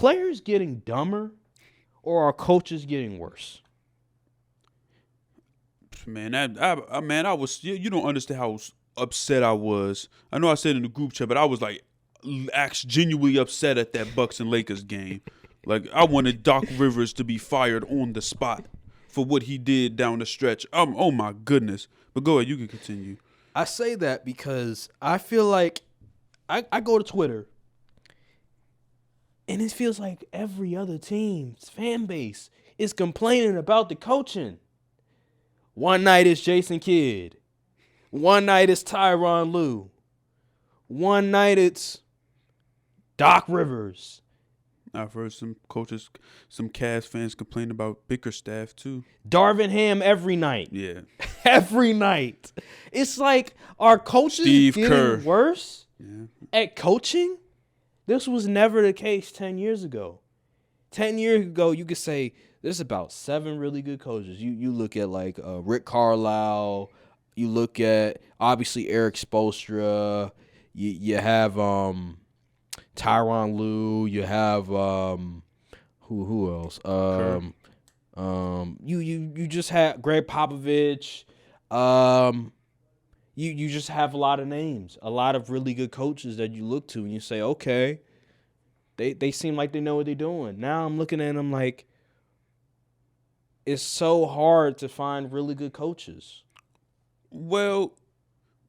players getting dumber or are coaches getting worse? Man, I was. You don't understand how upset I was. I know I said in the group chat, but I was like, genuinely upset at that Bucks and Lakers game. Like I wanted Doc Rivers to be fired on the spot for what he did down the stretch. Oh my goodness. But go ahead, you can continue. I say that because I feel like I go to Twitter and it feels like every other team's fan base is complaining about the coaching. One night it's Jason Kidd. One night it's Tyronn Lue. One night it's Doc Rivers. I've heard some coaches, some Cavs fans complain about Bickerstaff too. Darvin Ham every night. Yeah. Every night. It's like, are coaches Steve getting Kerr. worse Yeah. at coaching? This was never the case 10 years ago. 10 years ago, you could say there's about 7 really good coaches. You look at like Rick Carlisle. You look at obviously Eric Spoelstra. You have Tyronn Lue. You have who else? You just had Greg Popovich. You just have a lot of names, a lot of really good coaches that you look to and you say, okay, they seem like they know what they're doing. Now I'm looking at them like it's so hard to find really good coaches. Well,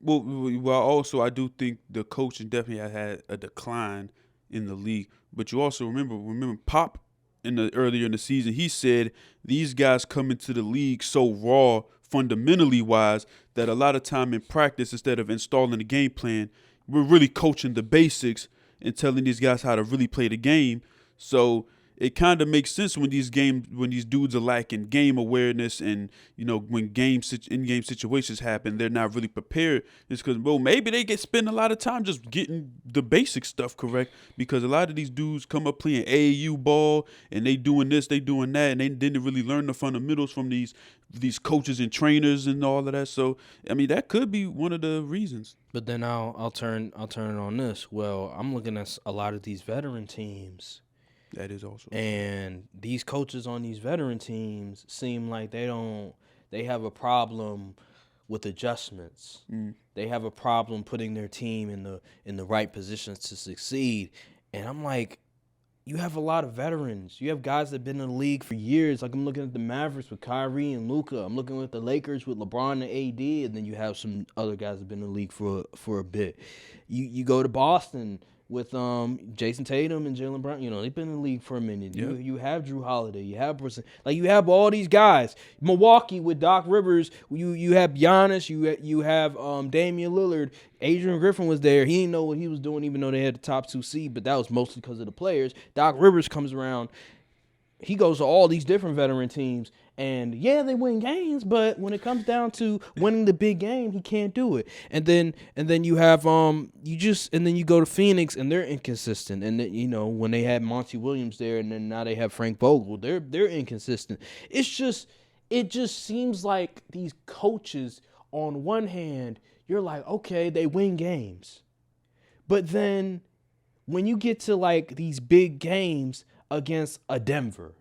also I do think the coaching definitely has had a decline in the league. But you also remember Pop earlier in the season, he said these guys come into the league so raw fundamentally wise that a lot of time in practice, instead of installing a game plan, we're really coaching the basics and telling these guys how to really play the game. So it kind of makes sense when these dudes are lacking game awareness and, when in-game situations happen, they're not really prepared. It's because, maybe they spend a lot of time just getting the basic stuff correct, because a lot of these dudes come up playing AAU ball and they doing this, they doing that, and they didn't really learn the fundamentals from these coaches and trainers and all of that. So, I mean, that could be one of the reasons. But then I'll turn it on this. Well, I'm looking at a lot of these veteran teams. That is also. And these coaches on these veteran teams seem like they have a problem with adjustments. They have a problem putting their team in the right positions to succeed. And I'm like, you have a lot of veterans. You have guys that have been in the league for years. Like I'm looking at the Mavericks with Kyrie and Luka. I'm looking at the Lakers with LeBron and AD. And then you have some other guys that have been in the league for a bit. You go to Boston with Jason Tatum and Jaylen Brown. They've been in the league for a minute. Yeah. You have Drew Holiday. You have you have all these guys. Milwaukee with Doc Rivers. You have Giannis. You have Damian Lillard. Adrian Griffin was there. He didn't know what he was doing, even though they had the top 2 seed, but that was mostly because of the players. Doc Rivers comes around. He goes to all these different veteran teams, and yeah, they win games, but when it comes down to winning the big game, he can't do it. And then you have then you go to Phoenix, and they're inconsistent. And then, when they had Monty Williams there, and then now they have Frank Vogel, they're inconsistent. It just seems like these coaches, on one hand, you're like, okay, they win games, but then when you get to like these big games against a Denver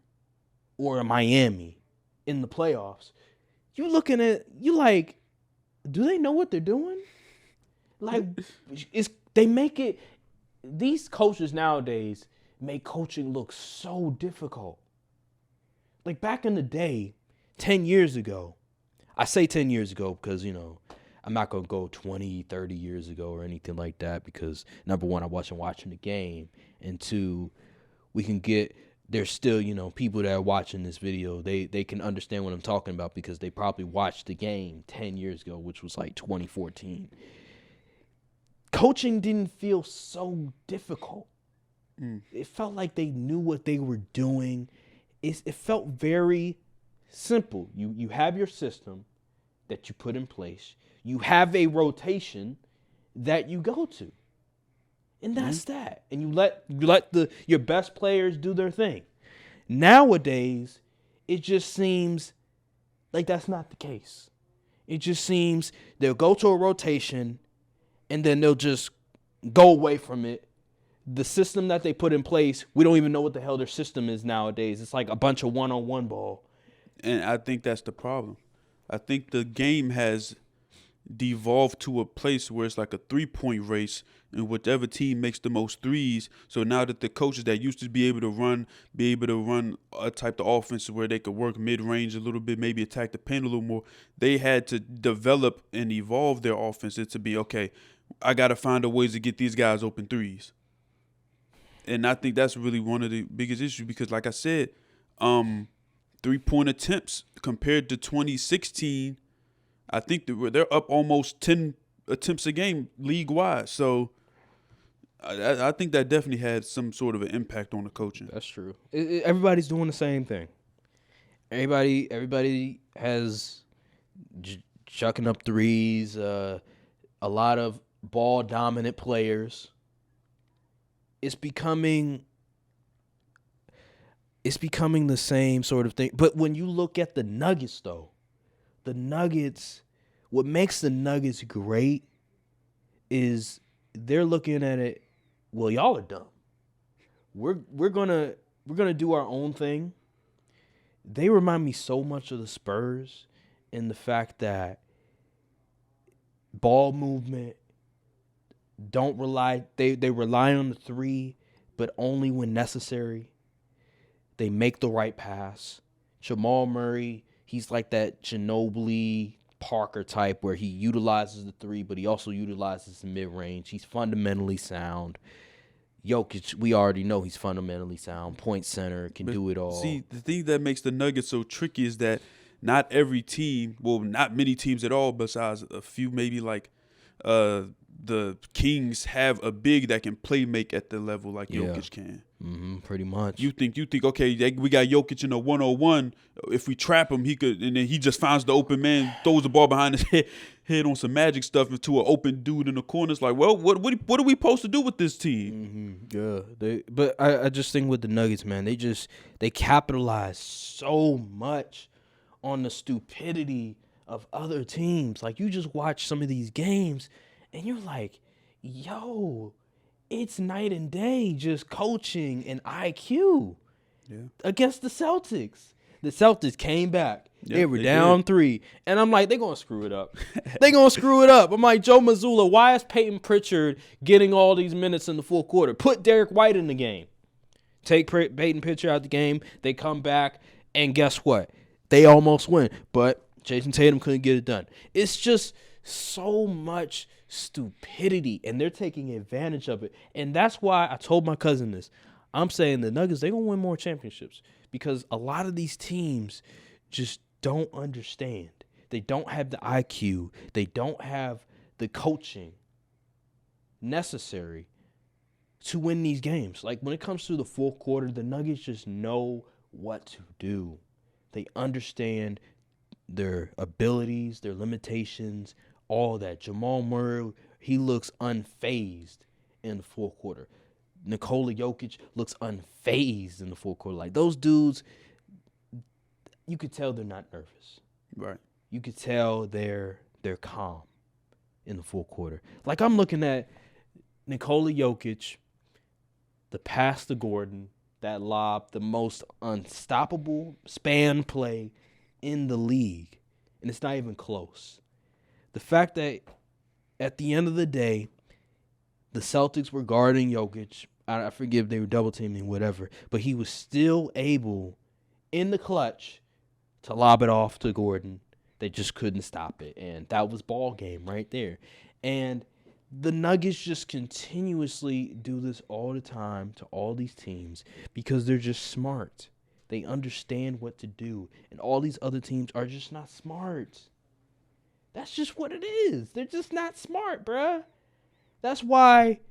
or a Miami in the playoffs, you like, do they know what they're doing? Like, these coaches nowadays make coaching look so difficult. Like back in the day, 10 years ago, I say 10 years ago because, I'm not going to go 20, 30 years ago or anything like that, because number one, I wasn't watching the game, and two, there's still, people that are watching this video, they can understand what I'm talking about because they probably watched the game 10 years ago, which was like 2014. Coaching didn't feel so difficult. It felt like they knew what they were doing. It felt very simple. You have your system that you put in place. You have a rotation that you go to. And that's that. And you let your best players do their thing. Nowadays, it just seems like that's not the case. It just seems they'll go to a rotation and then they'll just go away from it. the system that they put in place, we don't even know what the hell their system is nowadays. It's like a bunch of one-on-one ball. And I think that's the problem. I think the game has devolved to a place where it's like a 3-point race, and whichever team makes the most threes. So now that the coaches that used to be able to run a type of offense where they could work mid range a little bit, maybe attack the paint a little more, they had to develop and evolve their offense to be, okay, I got to find a ways to get these guys open threes. And I think that's really one of the biggest issues because, like I said, 3-point attempts compared to 2016, I think they're up almost 10 attempts a game league-wide. So I think that definitely had some sort of an impact on the coaching. That's true. Everybody's doing the same thing. Everybody has chucking up threes, a lot of ball-dominant players. It's becoming the same sort of thing. But when you look at the Nuggets, though, what makes the Nuggets great is they're looking at it, well, y'all are dumb. We're gonna do our own thing. They remind me so much of the Spurs in the fact that ball movement, they rely on the three, but only when necessary. They make the right pass. Jamal Murray, he's like that Ginobili Parker type where he utilizes the three, but he also utilizes the mid-range. He's fundamentally sound. Jokic, we already know he's fundamentally sound. Point center, can do it all. See, the thing that makes the Nuggets so tricky is that not every team, well, not many teams at all, besides a few, maybe like the Kings, have a big that can play make at the level like Jokic can. Pretty much. You think, okay, we got Jokic in a 1-on-1. If we trap him, he could, and then he just finds the open man, throws the ball behind his head on some magic stuff into an open dude in the corner. It's like, well, what are we supposed to do with this team? Yeah, but I just think with the Nuggets, man, they capitalize so much on the stupidity of other teams. Like, you just watch some of these games, and you're like, yo, it's night and day just coaching and IQ against the Celtics. The Celtics came back. Yeah, they were they down did. 3. And I'm like, they're going to screw it up. I'm like, Joe Mazzulla, why is Peyton Pritchard getting all these minutes in the fourth quarter? Put Derek White in the game. Take Peyton Pritchard out the game. They come back, and guess what? They almost win. But Jason Tatum couldn't get it done. It's just so much stupidity, and they're taking advantage of it. And that's why I told my cousin this. I'm saying the Nuggets, they're going to win more championships because a lot of these teams just don't understand. They don't have the IQ. They don't have the coaching necessary to win these games. Like, when it comes to the fourth quarter, the Nuggets just know what to do. They understand their abilities, their limitations, all that. Jamal Murray, he looks unfazed in the fourth quarter. Nikola Jokic looks unfazed in the fourth quarter. Like, those dudes, you could tell they're not nervous. Right. You could tell they're calm in the fourth quarter. Like, I'm looking at Nikola Jokic, the pass to Gordon, that lob, the most unstoppable span play in the league. And it's not even close. The fact that at the end of the day, the Celtics were guarding Jokic. I forgive, they were double teaming, whatever. But he was still able, in the clutch, to lob it off to Gordon. They just couldn't stop it. And that was ball game right there. And the Nuggets just continuously do this all the time to all these teams because they're just smart. They understand what to do. And all these other teams are just not smart. That's just what it is. They're just not smart, bruh. That's why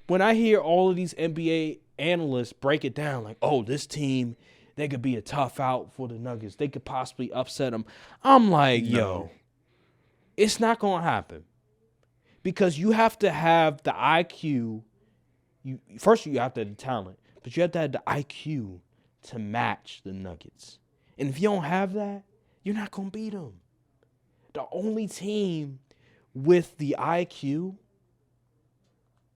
when I hear all of these NBA analysts break it down, like, oh, this team, they could be a tough out for the Nuggets. They could possibly upset them. I'm like, yo, it's not going to happen. Because you have to have the IQ. First, you have to have the talent. But you have to have the IQ to match the Nuggets. And if you don't have that, you're not going to beat them. The only team with the IQ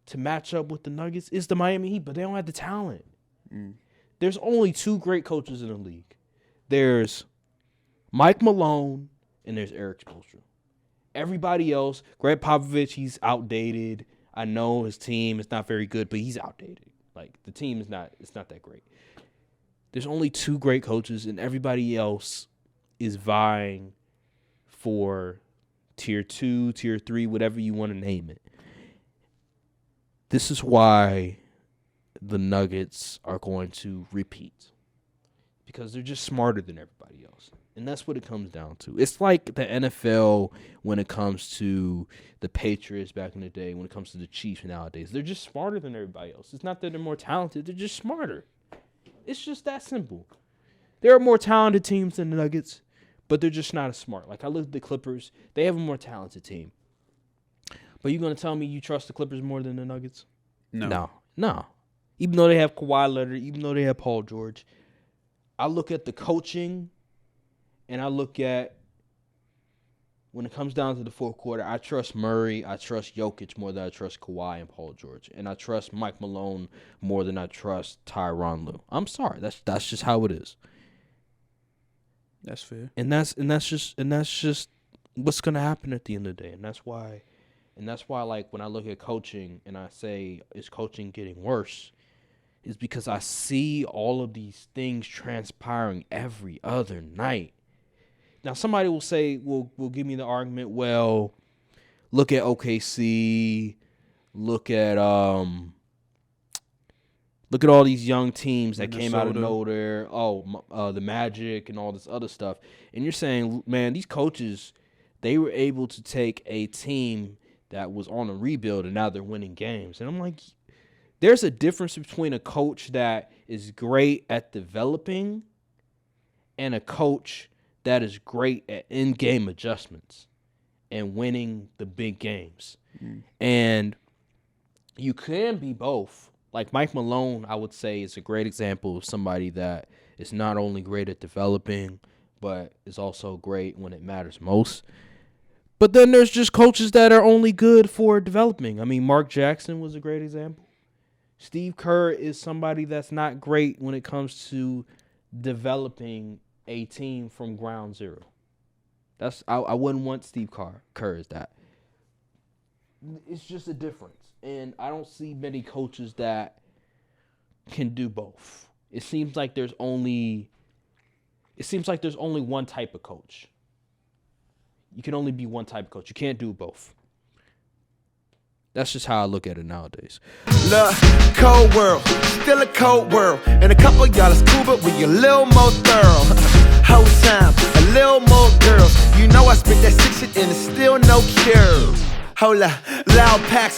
to match up with the Nuggets is the Miami Heat, but they don't have the talent. Mm. There's only two great coaches in the league. There's Mike Malone and there's Eric Spoelstra. Everybody else, Greg Popovich, he's outdated. I know his team is not very good, but he's outdated. Like, the team is not that great. There's only two great coaches, and everybody else is vying for tier 2, tier 3, whatever you want to name it. This is why the Nuggets are going to repeat. Because they're just smarter than everybody else. And that's what it comes down to. It's like the NFL when it comes to the Patriots back in the day, when it comes to the Chiefs nowadays. They're just smarter than everybody else. It's not that they're more talented. They're just smarter. It's just that simple. There are more talented teams than the Nuggets, but they're just not as smart. Like, I look at the Clippers. They have a more talented team. But you going to tell me you trust the Clippers more than the Nuggets? No. No. Even though they have Kawhi Leonard, even though they have Paul George, I look at the coaching, and I look at, when it comes down to the fourth quarter, I trust Murray, I trust Jokic more than I trust Kawhi and Paul George. And I trust Mike Malone more than I trust Tyronn Lue. I'm sorry. That's just how it is. That's fair. And that's just what's gonna happen at the end of the day. And that's why like when I look at coaching and I say, is coaching getting worse? Is because I see all of these things transpiring every other night. Now, somebody will say, will give me the argument, well, look at OKC, look at all these young teams that came out of nowhere, the Magic and all this other stuff. And you're saying, man, these coaches, they were able to take a team that was on a rebuild and now they're winning games. And I'm like, there's a difference between a coach that is great at developing and a coach that is great at in-game adjustments and winning the big games. Mm. And you can be both. Like Mike Malone, I would say, is a great example of somebody that is not only great at developing, but is also great when it matters most. But then there's just coaches that are only good for developing. I mean, Mark Jackson was a great example. Steve Kerr is somebody that's not great when it comes to developing a team from ground zero. I wouldn't want Steve Kerr as that. It's just a difference. And I don't see many coaches that can do both. It seems like there's only one type of coach. You can only be one type of coach. You can't do both. That's just how I look at it nowadays. Look, cold world, still a cold world. And a couple of y'all is cool, but we a little more thorough. Whole time, a little more girls. You know I spit that sick shit and it's still no cure. Hold up, loud packs like